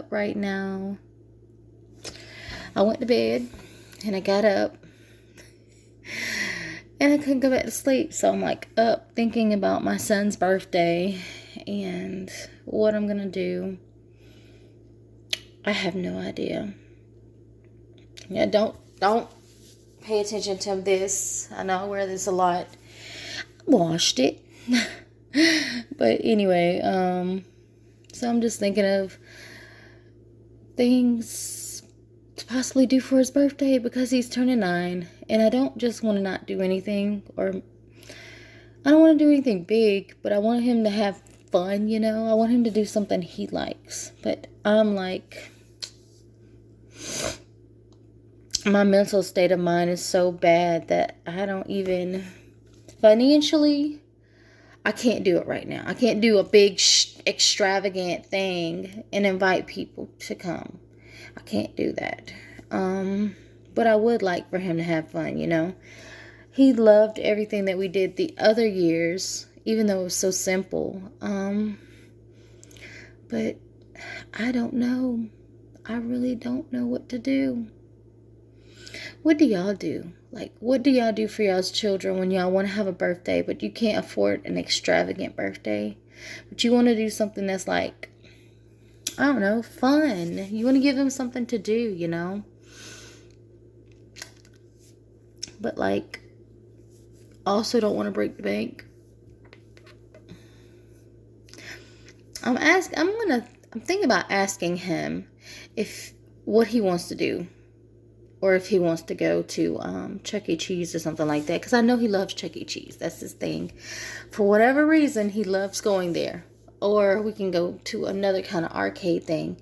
up right now. I went to bed and I got up and I couldn't go back to sleep. So I'm like up thinking about my son's birthday and what I'm gonna do. I have no idea. Yeah, don't pay attention to this. I know I wear this a lot. Washed it. But anyway, so I'm just thinking of things to possibly do for his birthday because he's turning 9. And I don't just want to not do anything, or I don't want to do anything big, but I want him to have fun, you know? I want him to do something he likes. But I'm like, my mental state of mind is so bad that I don't even, financially, I can't do it right now. I can't do a big extravagant thing and invite people to come. I can't do that. But I would like for him to have fun, you know. He loved everything that we did the other years, even though it was so simple. But I don't know. I really don't know what to do. What do y'all do? Like, what do y'all do for y'all's children when y'all want to have a birthday, but you can't afford an extravagant birthday? But you want to do something that's like, I don't know, fun. You want to give them something to do, you know? But like, also don't want to break the bank. I'm thinking about asking him if what he wants to do. Or if he wants to go to Chuck E. Cheese or something like that. Because I know he loves Chuck E. Cheese. That's his thing. For whatever reason, he loves going there. Or we can go to another kind of arcade thing.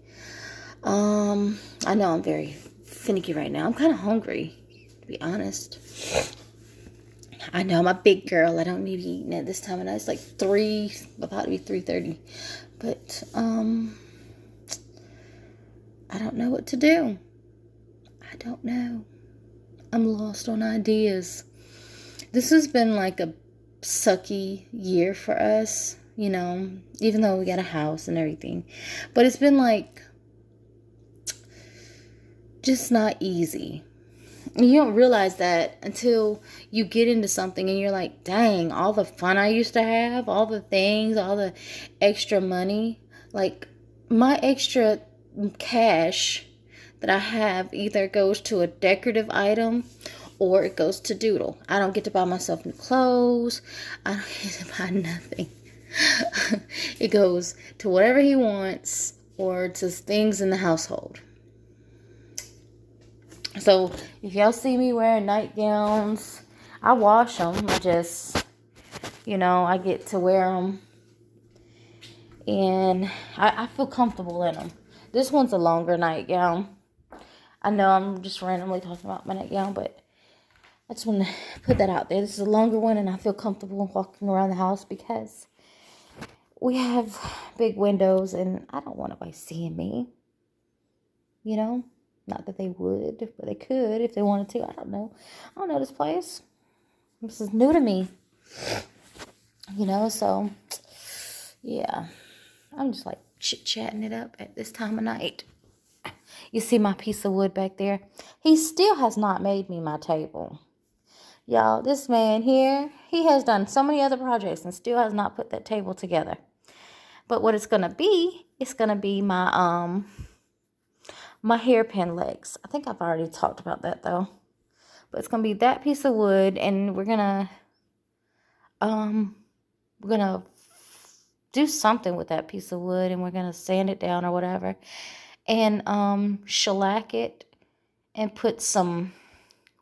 I know I'm very finicky right now. I'm kind of hungry, to be honest. I know I'm a big girl. I don't need to be eating at this time of night. It's like about to be 3:30. But, I don't know what to do. I don't know. I'm lost on ideas. This has been like a sucky year for us, you know, even though we got a house and everything. But it's been like just not easy. And you don't realize that until you get into something and you're like, dang, all the fun I used to have, all the things, all the extra money, like my extra cash that I have either goes to a decorative item or it goes to doodle. I don't get to buy myself new clothes. I don't get to buy nothing. It goes to whatever he wants or to things in the household. So if y'all see me wearing nightgowns, I wash them. I just, I get to wear them. And I feel comfortable in them. This one's a longer nightgown. I know I'm just randomly talking about my nightgown, but I just want to put that out there. This is a longer one, and I feel comfortable walking around the house because we have big windows, and I don't want nobody seeing me. You know? Not that they would, but they could if they wanted to. I don't know. I don't know this place. This is new to me. So, yeah. I'm just like chit-chatting it up at this time of night. You see my piece of wood back there? He still has not made me my table. Y'all, this man here, he has done so many other projects and still has not put that table together. But what it's going to be my my hairpin legs. I think I've already talked about that though. But it's going to be that piece of wood, and we're going to do something with that piece of wood, and we're going to sand it down or whatever. And shellac it and put some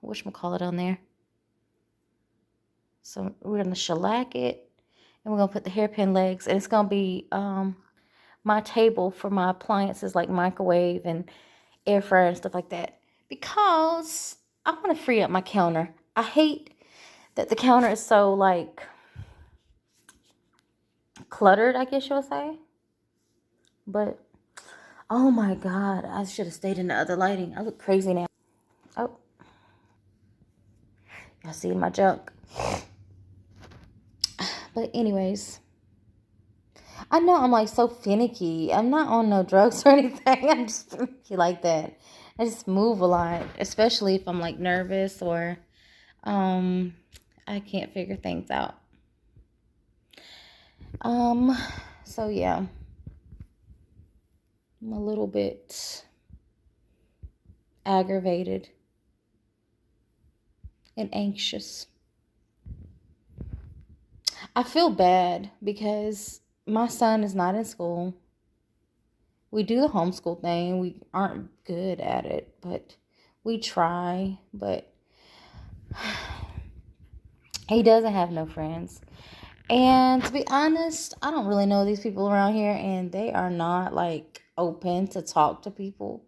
whatchamacallit on there. So we're going to shellac it, and we're going to put the hairpin legs, and it's going to be my table for my appliances like microwave and air fryer and stuff like that, because I want to free up my counter. I hate that the counter is so like cluttered, I guess you'll say. But oh my God, I should have stayed in the other lighting. I look crazy now. Oh, y'all see my junk. But anyways, I know I'm like so finicky. I'm not on no drugs or anything. I'm just finicky like that. I just move a lot, especially if I'm like nervous or um I can't figure things out. Um so yeah, I'm a little bit aggravated and anxious. I feel bad because my son is not in school. We do the homeschool thing. We aren't good at it, but we try. But he doesn't have no friends. And to be honest, I don't really know these people around here, and they are not like open to talk to people.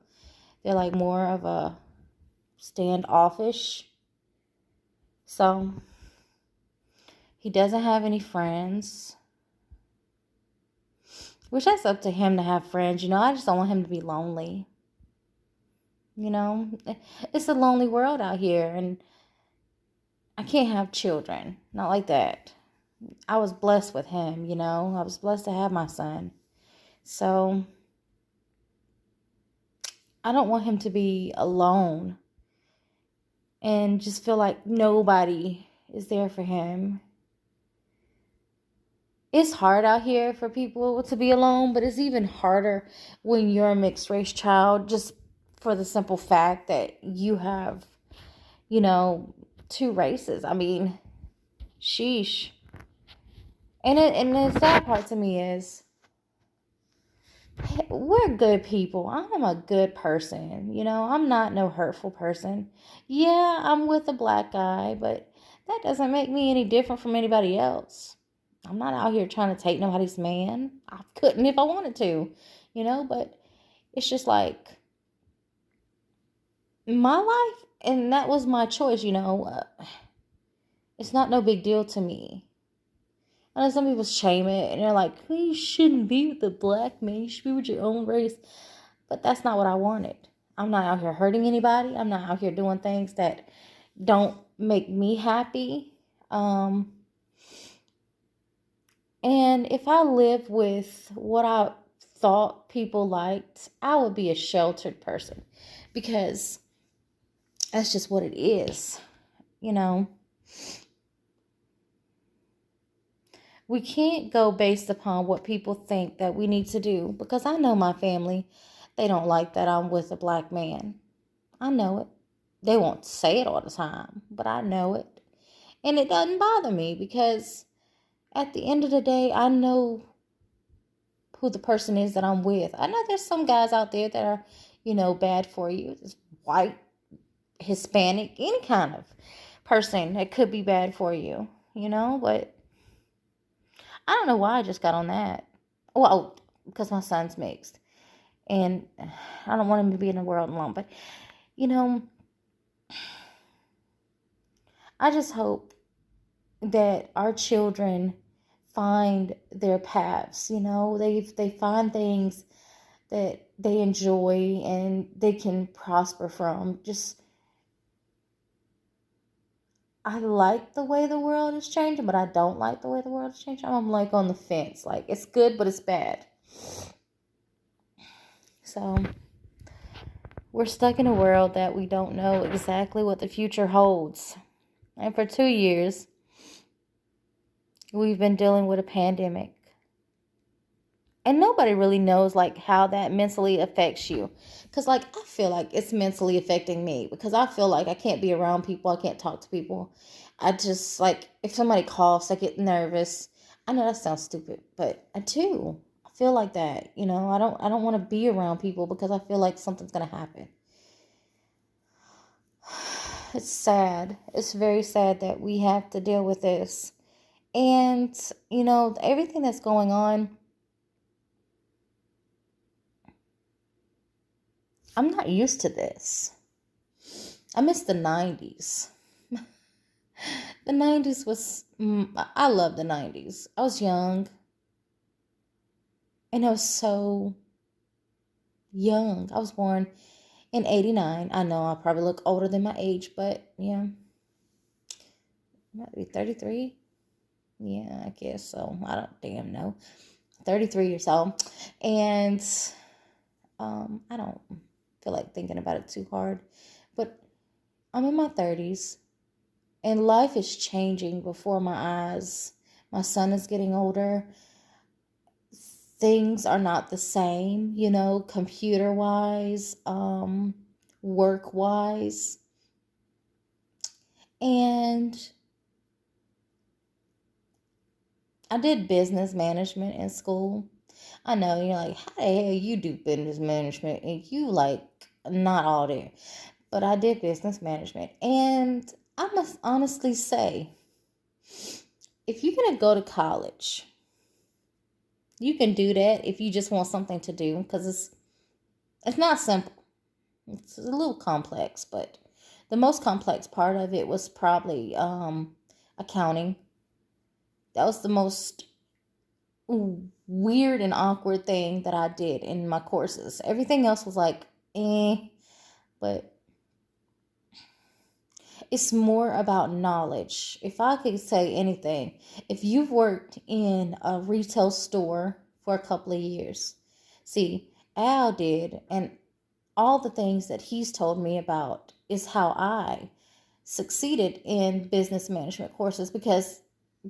They're like more of a standoffish. So he doesn't have any friends, which that's up to him to have friends. I just don't want him to be lonely. It's a lonely world out here, and I can't have children. Not like that. I was blessed with him. I was blessed to have my son. So I don't want him to be alone and just feel like nobody is there for him. It's hard out here for people to be alone, but it's even harder when you're a mixed race child, just for the simple fact that you have, two races. I mean, sheesh. And the sad part to me is we're good people. I'm a good person. I'm not no hurtful person. Yeah, I'm with a black guy, but that doesn't make me any different from anybody else. I'm not out here trying to take nobody's man. I couldn't if I wanted to, but it's just like my life, and that was my choice. It's not no big deal to me. I know some people shame it, and they're like, well, you shouldn't be with a black man. You should be with your own race. But that's not what I wanted. I'm not out here hurting anybody. I'm not out here doing things that don't make me happy. And if I live with what I thought people liked, I would be a sheltered person, because that's just what it is. We can't go based upon what people think that we need to do, because I know my family, they don't like that I'm with a black man. I know it. They won't say it all the time, but I know it. And it doesn't bother me, because at the end of the day, I know who the person is that I'm with. I know there's some guys out there that are, bad for you. It's white, Hispanic, any kind of person that could be bad for you, but I don't know why I just got on that. Well, because my son's mixed. And I don't want him to be in the world alone. But, I just hope that our children find their paths. They find things that they enjoy and they can prosper from. I like the way the world is changing, but I don't like the way the world is changing. I'm like on the fence. Like, it's good, but it's bad. So we're stuck in a world that we don't know exactly what the future holds. And for 2 years, we've been dealing with a pandemic. And nobody really knows, like, how that mentally affects you. Because, like, I feel like it's mentally affecting me. Because I feel like I can't be around people. I can't talk to people. I just, like, if somebody coughs, I get nervous. I know that sounds stupid, but I do. I feel like that. I don't want to be around people because I feel like something's going to happen. It's sad. It's very sad that we have to deal with this. And, everything that's going on, I'm not used to this. I miss the 90s. The 90s was, I love the 90s. I was young. And I was so young. I was born in 89. I know I probably look older than my age, but yeah. I might be 33. Yeah, I guess so. I don't damn know. 33 years old. And I don't feel like thinking about it too hard. But I'm in my 30s and life is changing before my eyes. My son is getting older. Things are not the same, computer wise, work wise. And I did business management in school. I know you're like, how the hell you do business management and you like not all there. But I did business management. And I must honestly say, if you're going to go to college, you can do that if you just want something to do, because it's not simple. It's a little complex, but the most complex part of it was probably accounting. That was the most weird and awkward thing that I did in my courses. Everything else was like, but it's more about knowledge. If I could say anything, if you've worked in a retail store for a couple of years, see, Al did, and all the things that he's told me about is how I succeeded in business management courses, because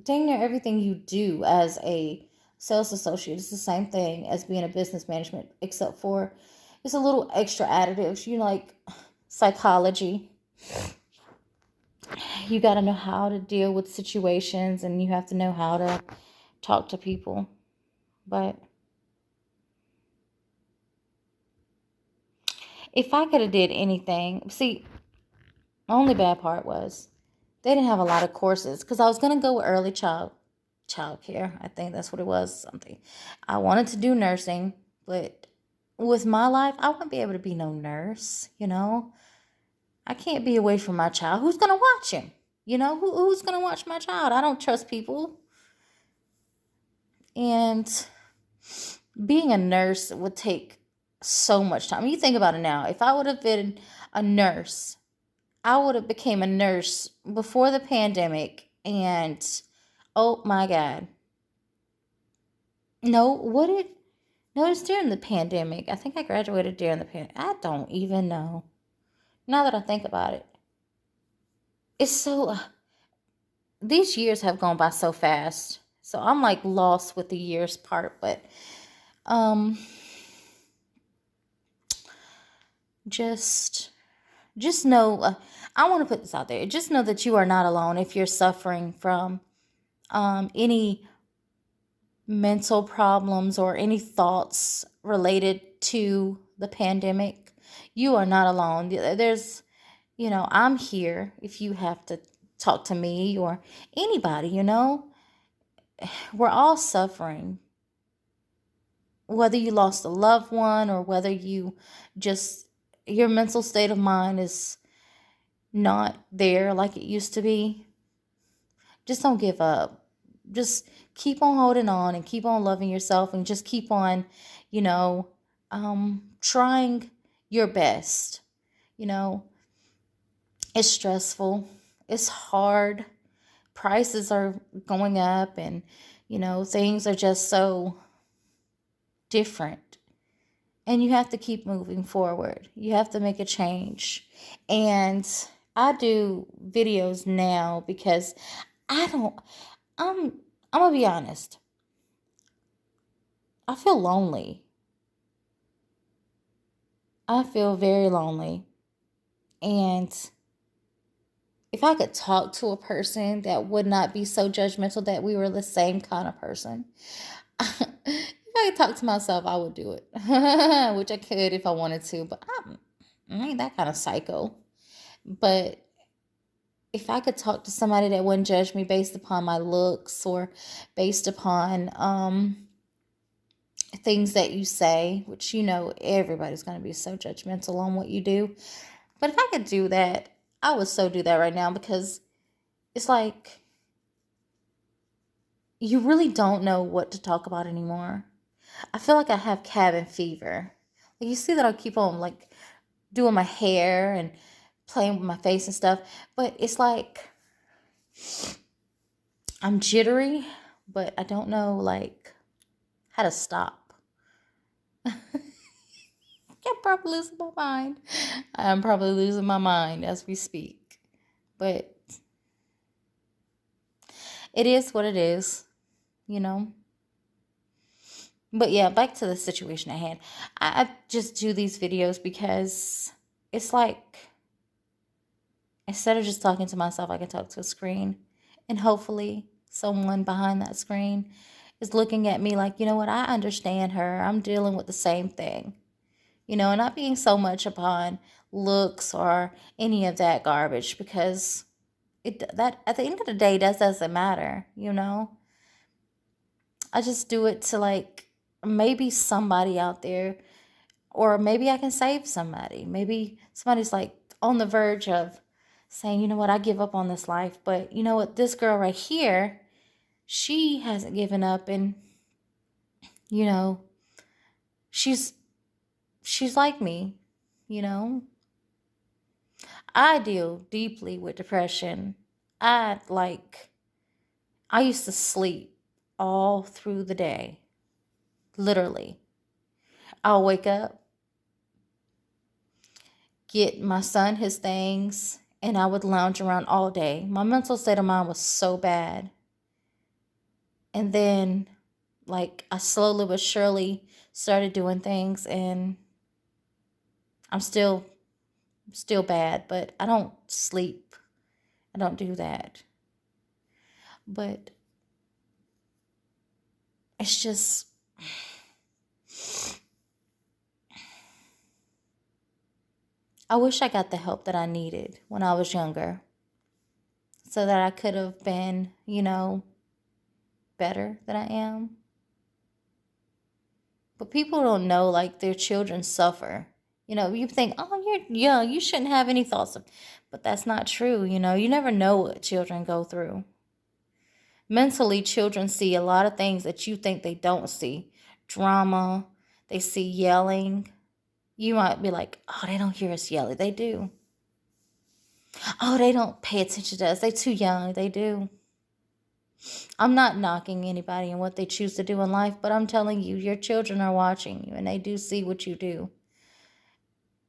dang near everything you do as a sales associate is the same thing as being a business management, except for it's a little extra additives, like psychology. You got to know how to deal with situations, and you have to know how to talk to people. But if I could have did anything, see, the only bad part was they didn't have a lot of courses, because I was going to go with early child care. I think that's what it was, something. I wanted to do nursing, but with my life, I wouldn't be able to be no nurse, I can't be away from my child. Who's going to watch him? Who's going to watch my child? I don't trust people. And being a nurse would take so much time. You think about it now. If I would have been a nurse, I would have became a nurse before the pandemic, and oh my God. No, would it? No, it's during the pandemic. I think I graduated during the pandemic. I don't even know. Now that I think about it. It's so, these years have gone by so fast. So I'm like lost with the years part, but um just know, I want to put this out there. Just know that you are not alone if you're suffering from any mental problems or any thoughts related to the pandemic. You are not alone. There's, I'm here if you have to talk to me or anybody, we're all suffering. Whether you lost a loved one or whether you just, your mental state of mind is not there like it used to be, just don't give up. Just keep on holding on and keep on loving yourself, and just keep on, trying your best. You know, it's stressful. It's hard. Prices are going up, and, things are just so different. And you have to keep moving forward. You have to make a change. And I do videos now because I don't, I'm gonna be honest. I feel lonely. I feel very lonely. And if I could talk to a person that would not be so judgmental, that we were the same kind of person, if I could talk to myself, I would do it. Which I could if I wanted to, but I ain't that kind of psycho. But if I could talk to somebody that wouldn't judge me based upon my looks or based upon things that you say, which everybody's going to be so judgmental on what you do. But if I could do that, I would so do that right now, because it's like you really don't know what to talk about anymore. I feel like I have cabin fever. Like, you see that I keep on like doing my hair and playing with my face and stuff, but it's like I'm jittery, but I don't know like how to stop. I'm probably losing my mind. I'm probably losing my mind as we speak. But it is what it is, you know? But yeah, back to the situation at hand. I just do these videos because it's like, instead of just talking to myself, I can talk to a screen. And hopefully someone behind that screen is looking at me like, you know what, I understand her. I'm dealing with the same thing. You know, and not being so much upon looks or any of that garbage, because that at the end of the day, that doesn't matter, you know? I just do it to, like, maybe somebody out there, or maybe I can save somebody. Maybe somebody's like on the verge of saying, you know what, I give up on this life. But you know what, this girl right here, she hasn't given up, and you know, she's like me, you know. I deal deeply with depression. I like I used to sleep all through the day. Literally. I'll wake up, get my son his things, and I would lounge around all day. My mental state of mind was so bad. And then, like, I slowly but surely started doing things, and I'm still bad, but I don't sleep. I don't do that. But it's just, I wish I got the help that I needed when I was younger, so that I could have been, you know, better than I am. But people don't know, like, their children suffer. You know, you think, oh, you're young, you shouldn't have any thoughts of, but that's not true. You know, you never know what children go through. Mentally, children see a lot of things that you think they don't see. Drama, they see yelling. You might be like, oh, they don't hear us yelling. They do. Oh, they don't pay attention to us. They're too young. They do. I'm not knocking anybody and what they choose to do in life, but I'm telling you, your children are watching you and they do see what you do.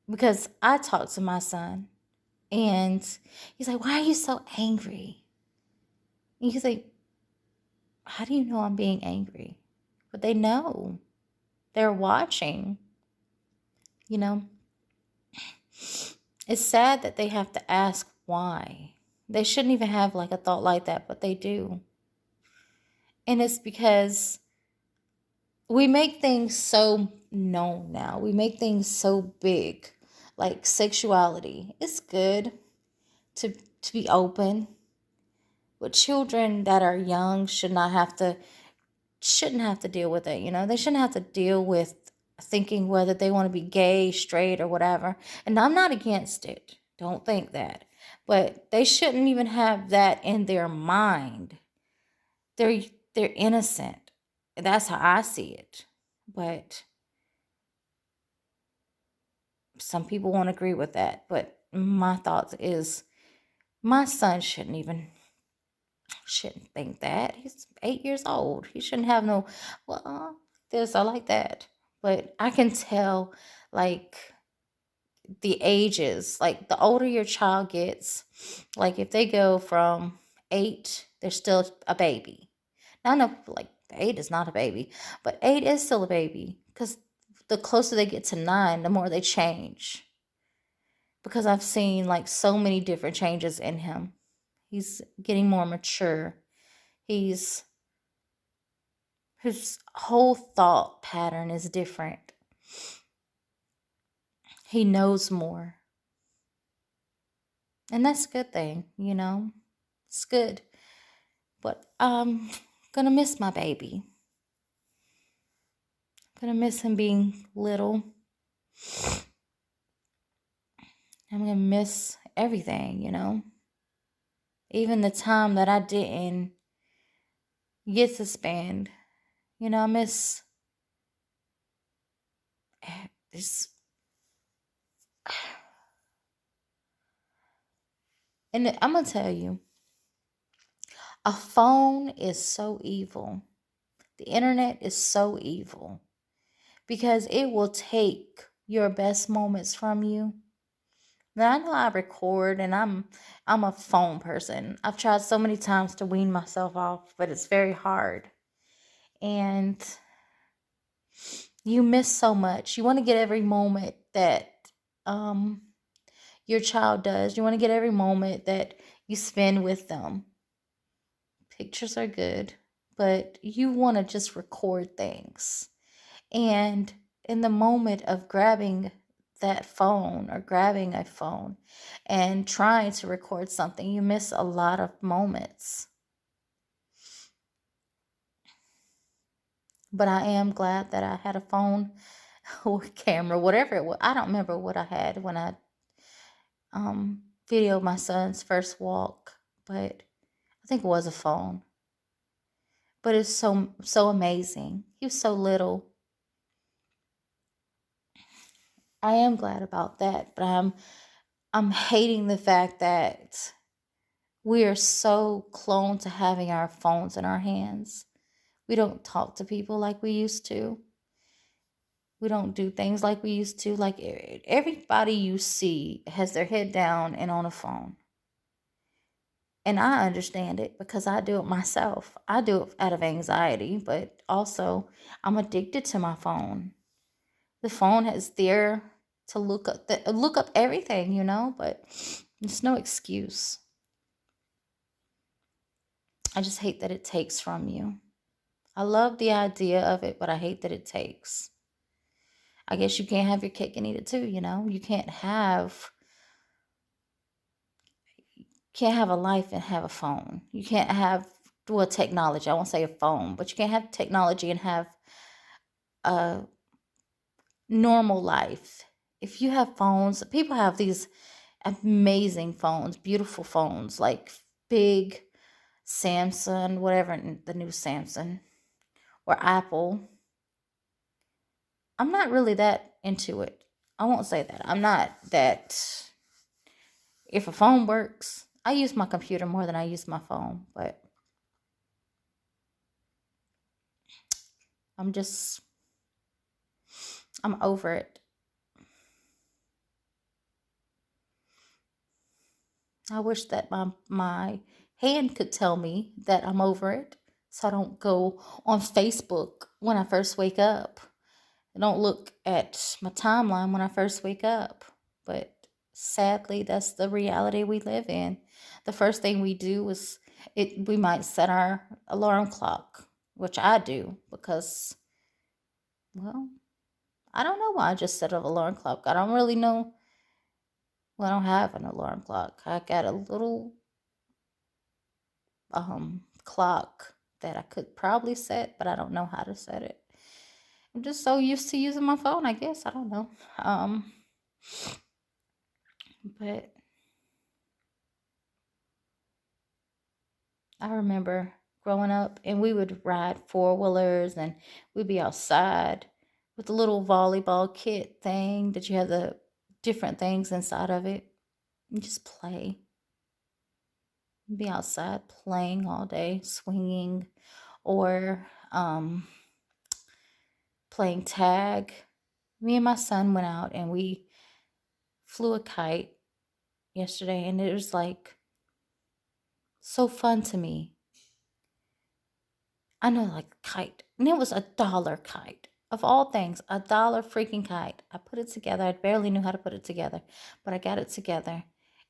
Because I talk to my son and he's like, why are you so angry? And he's like, how do you know I'm being angry? But they know. They're watching. You know, it's sad that they have to ask why. They shouldn't even have like a thought like that, but they do. And it's because we make things so known now. We make things so big. Like sexuality. It's good to be open. But children that are young shouldn't have to deal with it, you know? They shouldn't have to deal with thinking whether they want to be gay, straight, or whatever. And I'm not against it. Don't think that. But they shouldn't even have that in their mind. They're they're innocent. That's how I see it. But some people won't agree with that. But my thoughts is my son shouldn't think that. He's 8 years old. He shouldn't have no, well, this, I like that. But I can tell, like, the ages, like, the older your child gets, like, if they go from 8, they're still a baby. Now, I know, like, 8 is not a baby, but 8 is still a baby because the closer they get to 9, the more they change. Because I've seen, like, so many different changes in him. He's getting more mature. He's His whole thought pattern is different. He knows more. And that's a good thing, you know? It's good. But I'm gonna miss my baby. Gonna miss him being little. I'm gonna miss everything, you know? Even the time that I didn't get to spend. You know, I miss this. And I'm gonna tell you, a phone is so evil. The internet is so evil because it will take your best moments from you. Now I know I record and I'm a phone person. I've tried so many times to wean myself off, but it's very hard. And you miss so much. You want to get every moment that um your child does. You want to get every moment that you spend with them. Pictures are good, but you want to just record things. And in the moment of grabbing that phone or grabbing a phone and trying to record something, you miss a lot of moments. But I am glad that I had a phone or camera, whatever it was. I don't remember what I had when I videoed my son's first walk, but I think it was a phone. But it's so amazing. He was so little. I am glad about that, but I'm hating the fact that we are so clone to having our phones in our hands. We don't talk to people like we used to. We don't do things like we used to. Like everybody you see has their head down and on a phone. And I understand it because I do it myself. I do it out of anxiety, but also I'm addicted to my phone. The phone is there to look up everything, but it's no excuse. I just hate that it takes from you. I love the idea of it, but I hate that it takes. I guess you can't have your cake and eat it too, You can't have a life and have a phone. You can't have technology. I won't say a phone, but you can't have technology and have a normal life. If you have phones, people have these amazing phones, beautiful phones, like big Samsung, whatever the new Samsung or Apple. I'm not really that into it. I won't say that. I'm not that. If a phone works, I use my computer more than I use my phone, but I'm just, I'm over it. I wish that my hand could tell me that I'm over it so I don't go on Facebook when I first wake up. I don't look at my timeline when I first wake up. But sadly, that's the reality we live in. The first thing we do is we might set our alarm clock, which I do because, well, I don't know why I just set an alarm clock. I don't really know. Well, I don't have an alarm clock. I got a little clock that I could probably set, but I don't know how to set it. I'm just so used to using my phone, I guess. I don't know. But I remember growing up and we would ride four-wheelers and we'd be outside with the little volleyball kit thing that you have the different things inside of it and just play. Be outside playing all day, swinging or playing tag. Me and my son went out and we flew a kite yesterday and it was like so fun to me. I know, like kite. And it was $1 kite. Of all things, $1 freaking kite. I put it together. I barely knew how to put it together, but I got it together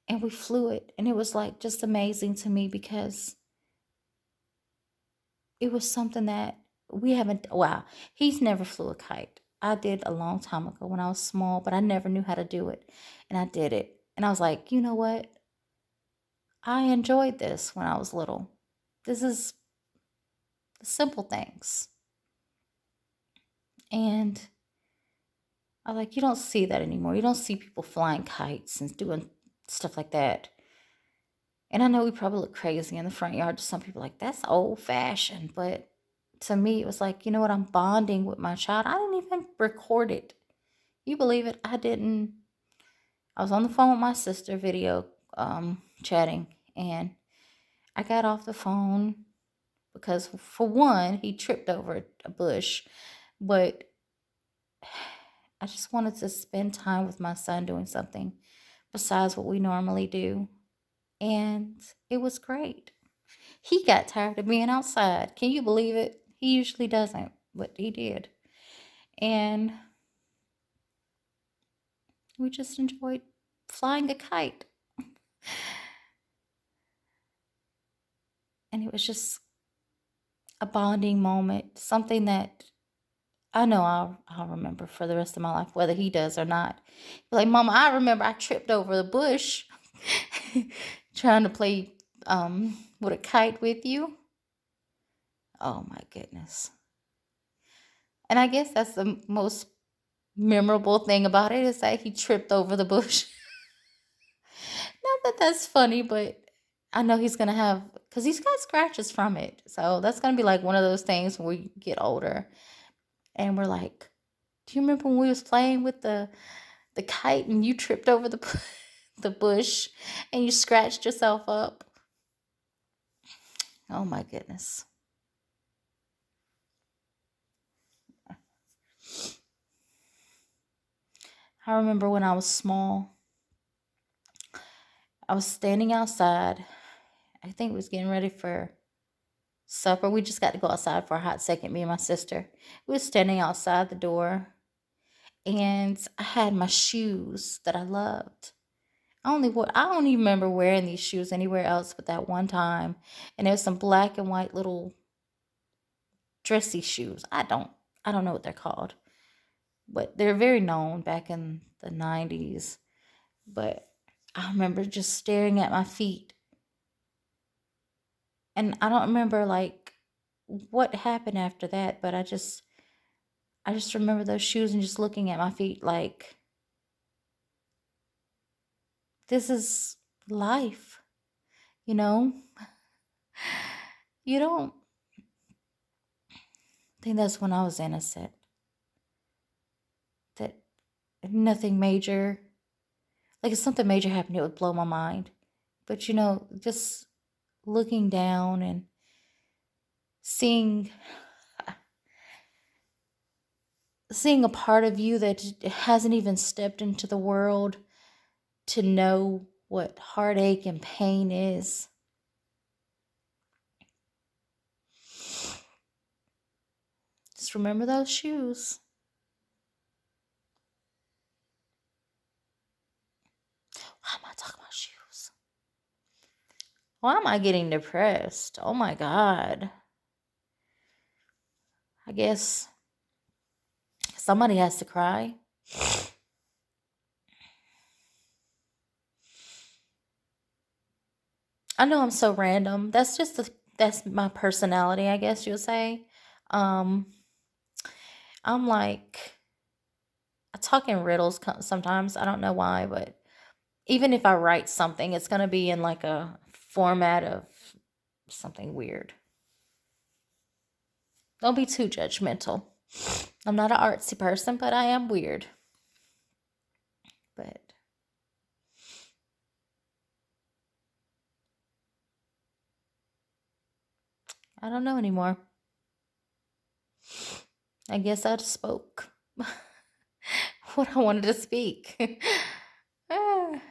and we flew it. And it was like just amazing to me because it was something that we haven't, wow, he's never flew a kite. I did a long time ago when I was small, but I never knew how to do it. And I did it. And I was like, you know what? I enjoyed this when I was little. This is the simple things. And I like, you don't see that anymore. You don't see people flying kites and doing stuff like that. And I know we probably look crazy in the front yard to some people, like, that's old fashioned. But to me, it was like, you know what? I'm bonding with my child. I didn't even record it. You believe it? I didn't. I was on the phone with my sister, video chatting, and I got off the phone because for one, he tripped over a bush, but I just wanted to spend time with my son doing something besides what we normally do. And it was great. He got tired of being outside. Can you believe it? He usually doesn't, but he did. And we just enjoyed flying a kite. And it was just a bonding moment, something that I know I'll remember for the rest of my life, whether he does or not. Like, Mama, I remember I tripped over the bush trying to play with a kite with you. Oh my goodness. And I guess that's the most memorable thing about it, is that he tripped over the bush. Not that that's funny, but I know he's gonna have, because he's got scratches from it. So that's gonna be like one of those things when we get older and we're like, do you remember when we was playing with the kite and you tripped over the the bush and you scratched yourself up? Oh my goodness. I remember when I was small, I was standing outside. I think we was getting ready for supper. We just got to go outside for a hot second, me and my sister. We was standing outside the door, and I had my shoes that I loved. I don't even remember wearing these shoes anywhere else but that one time. And there's some black and white little dressy shoes. I don't know what they're called, but they're very known back in the 90s. But I remember just staring at my feet, and I don't remember like what happened after that, but I just remember those shoes and just looking at my feet like, this is life, you know? You don't think that's when I was innocent, that nothing major, like if something major happened, it would blow my mind. But just looking down and seeing seeing a part of you that hasn't even stepped into the world to know what heartache and pain is. Just remember those shoes. Why am I talking about shoes? Why am I getting depressed? Oh my God. I guess somebody has to cry. I know I'm so random. That's my personality, I guess you'll say. Um, I'm like, I talk in riddles sometimes. I don't know why, but even if I write something, it's going to be in like a format of something weird. Don't be too judgmental. I'm not an artsy person, but I am weird. But I don't know anymore. I guess I just spoke what I wanted to speak. Ah,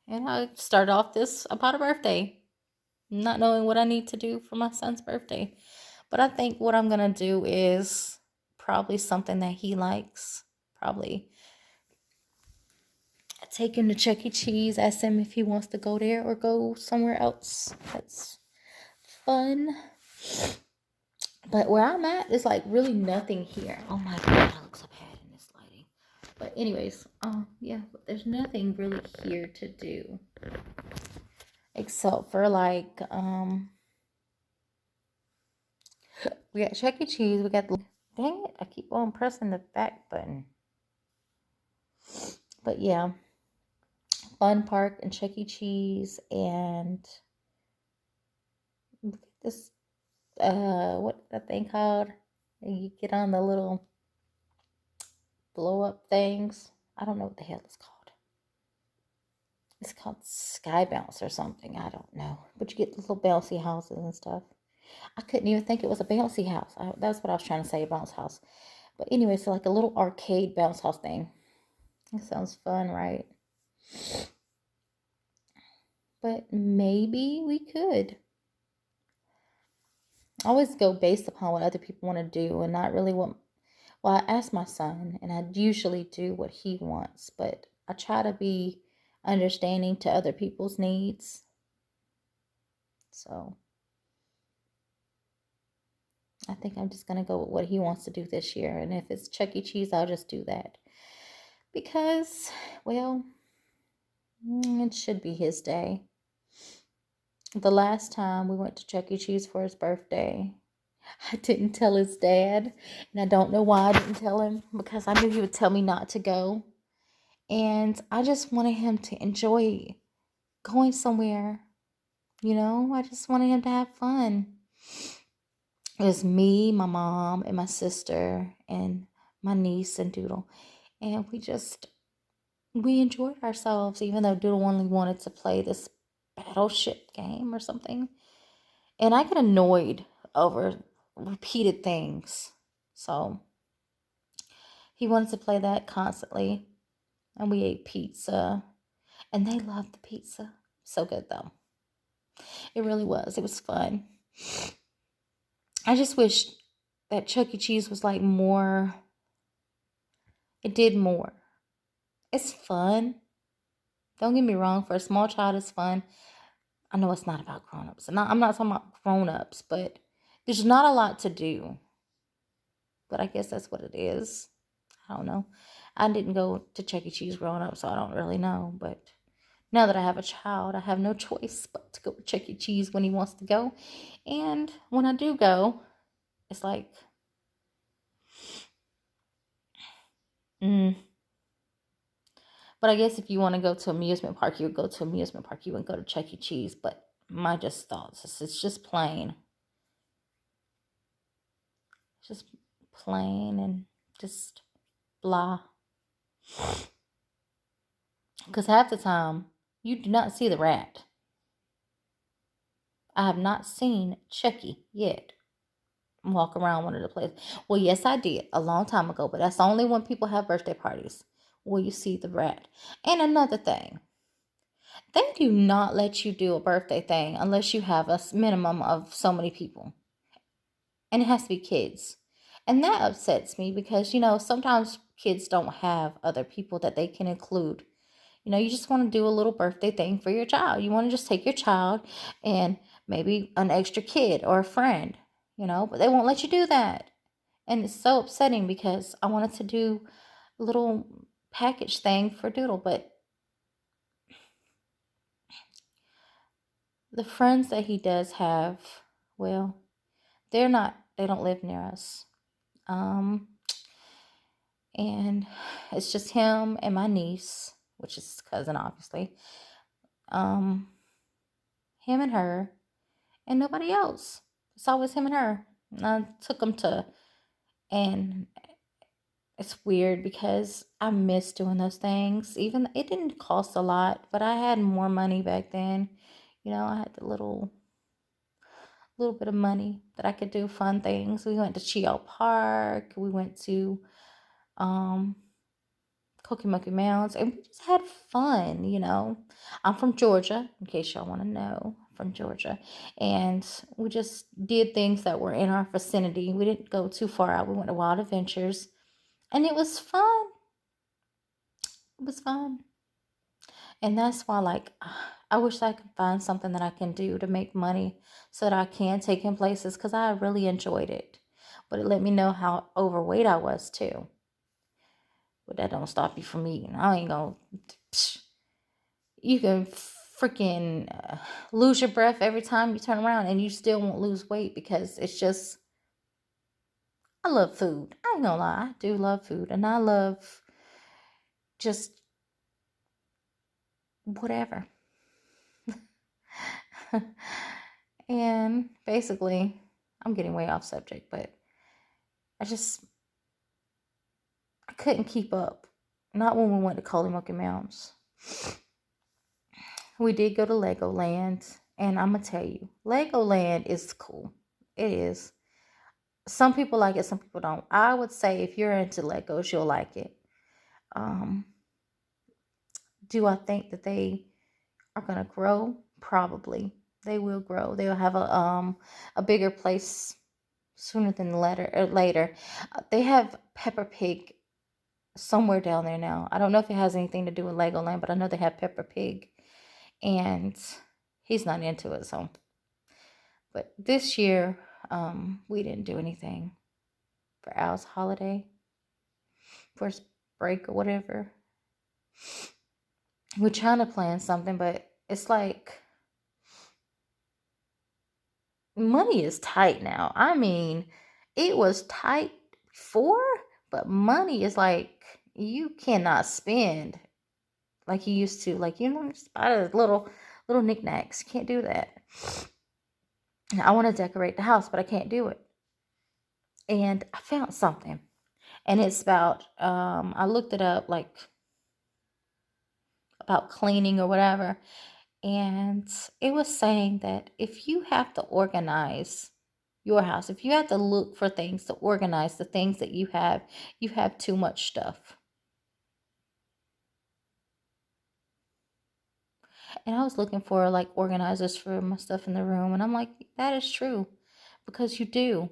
and I started off this about a birthday, not knowing what I need to do for my son's birthday. But I think what I'm going to do is probably something that he likes. Probably take him to Chuck E. Cheese, ask him if he wants to go there or go somewhere else. That's fun. But where I'm at, there's like really nothing here. Oh my God, I look so bad in this lighting. But anyways, yeah, there's nothing really here to do except for like we got Chuck E. Cheese. We got the, dang it, I keep on pressing the back button. But yeah, Fun Park and Chuck E. Cheese, and this what's that thing called? You get on the little blow up things. I don't know what the hell it's called. It's called Sky Bounce or something. I don't know. But you get the little bouncy houses and stuff. I couldn't even think it was a bouncy house. That's what I was trying to say, a bounce house. But anyway, so like a little arcade bounce house thing. It sounds fun, right? But maybe we could. I always go based upon what other people want to do and not really what. Well, I ask my son, and I usually do what he wants, but I try to be understanding to other people's needs. So I think I'm just going to go with what he wants to do this year. And if it's Chuck E. Cheese, I'll just do that. Because, well, it should be his day. The last time we went to Chuck E. Cheese for his birthday, I didn't tell his dad. And I don't know why I didn't tell him, because I knew he would tell me not to go. And I just wanted him to enjoy going somewhere. I just wanted him to have fun. It was me, my mom, and my sister, and my niece and Doodle. And we enjoyed ourselves, even though Doodle only wanted to play this battleship game or something. And I get annoyed over repeated things. So he wanted to play that constantly. And we ate pizza. And they loved the pizza. So good, though. It really was. It was fun. I just wish that Chuck E. Cheese was like more. It did more. It's fun. Don't get me wrong. For a small child, it's fun. I know it's not about grown-ups. I'm not talking about grown-ups, but there's not a lot to do. But I guess that's what it is. I don't know. I didn't go to Chuck E. Cheese growing up, so I don't really know. But now that I have a child, I have no choice but to go to Chuck E. Cheese when he wants to go. And when I do go, it's like, But I guess if you want to go to amusement park, you would go to amusement park. You wouldn't go to Chuck E. Cheese. But my just thoughts, it's just plain. It's just plain and just blah. Because half the time, you do not see the rat. I have not seen Chucky yet walk around one of the places. Well, yes, I did a long time ago, but that's only when people have birthday parties where you see the rat. And another thing, they do not let you do a birthday thing unless you have a minimum of so many people. And it has to be kids. And that upsets me because, sometimes kids don't have other people that they can include. You just want to do a little birthday thing for your child. You want to just take your child and maybe an extra kid or a friend, but they won't let you do that. And it's so upsetting because I wanted to do a little package thing for Doodle, but the friends that he does have, well, they don't live near us. And it's just him and my niece, which is his cousin, obviously. Him and her, and nobody else. It's always him and her. And I took him and it's weird because I miss doing those things. Even it didn't cost a lot, but I had more money back then. I had the little bit of money that I could do fun things. We went to Chio Park. We went to Cookie Monkey Mounds, and we just had fun. I'm from Georgia, in case y'all want to know. From Georgia, and we just did things that were in our vicinity. We didn't go too far out. We went to Wild Adventures, and it was fun. It was fun. And that's why, like, I wish I could find something that I can do to make money so that I can take him places, because I really enjoyed it. But it let me know how overweight I was, too. But that don't stop you from eating. I ain't gonna... You can freaking lose your breath every time you turn around, and you still won't lose weight, because it's just... I love food. I ain't gonna lie. I do love food. And I love just whatever. And basically, I'm getting way off subject, but I couldn't keep up. Not when we went to Coley Monkey Mounds. We did go to Legoland, and I'm going to tell you, Legoland is cool. It is. Some people like it, some people don't. I would say if you're into Legos, you'll like it. Um, do I think that they are gonna grow? Probably. They will grow. They'll have a bigger place sooner than later. They have Peppa Pig somewhere down there now. I don't know if it has anything to do with Legoland, but I know they have Peppa Pig, and he's not into it. So, but this year, we didn't do anything for Al's holiday, first break or whatever. We're trying to plan something, but it's like money is tight now. I mean, it was tight before, but money is like you cannot spend like you used to. Like, just buy those little knickknacks. You can't do that. I want to decorate the house, but I can't do it. And I found something, and it's about I looked it up, like about cleaning or whatever, and it was saying that if you have to organize your house, if you have to look for things to organize the things that you have too much stuff. And I was looking for like organizers for my stuff in the room, and I'm like, that is true, because you do.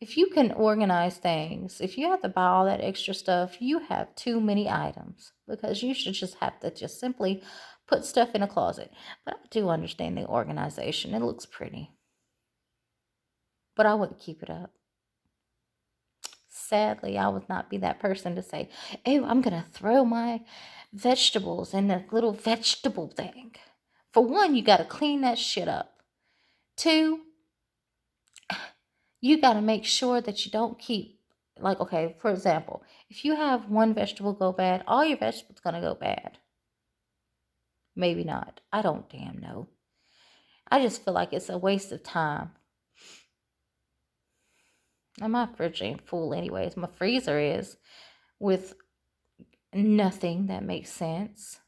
If you can organize things, if you have to buy all that extra stuff, you have too many items, because you should just have to just simply put stuff in a closet. But I do understand the organization. It looks pretty. But I wouldn't keep it up. Sadly, I would not be that person to say, oh, I'm going to throw my vegetables in the little vegetable thing. For one, you got to clean that shit up. Two, you got to make sure that you don't keep, like, okay, for example, if you have one vegetable go bad, all your vegetables going to go bad. Maybe not. I don't damn know. I just feel like it's a waste of time. And my fridge ain't full anyways. My freezer is, with nothing that makes sense.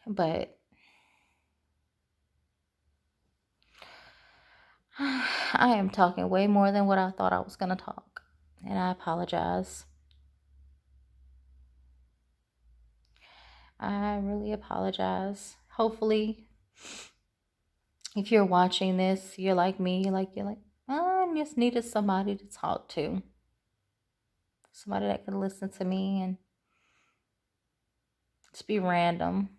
But I am talking way more than what I thought I was going to talk. And I apologize. I really apologize. Hopefully, if you're watching this, you're like me. You're like, I just needed somebody to talk to. Somebody that could listen to me and just be random.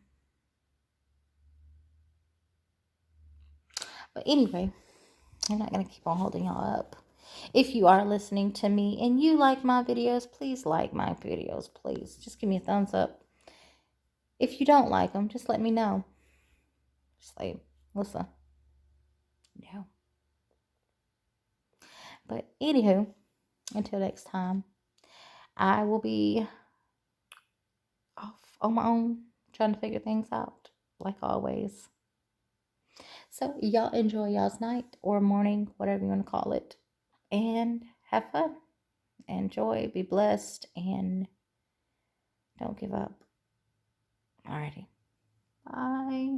But anyway, I'm not going to keep on holding y'all up. If you are listening to me and you like my videos, please like my videos. Please just give me a thumbs up. If you don't like them, just let me know. Just like, listen. No. But anywho, until next time, I will be off on my own trying to figure things out, like always. So y'all enjoy y'all's night or morning, whatever you want to call it, and have fun. Enjoy, be blessed, and don't give up. Alrighty. Bye.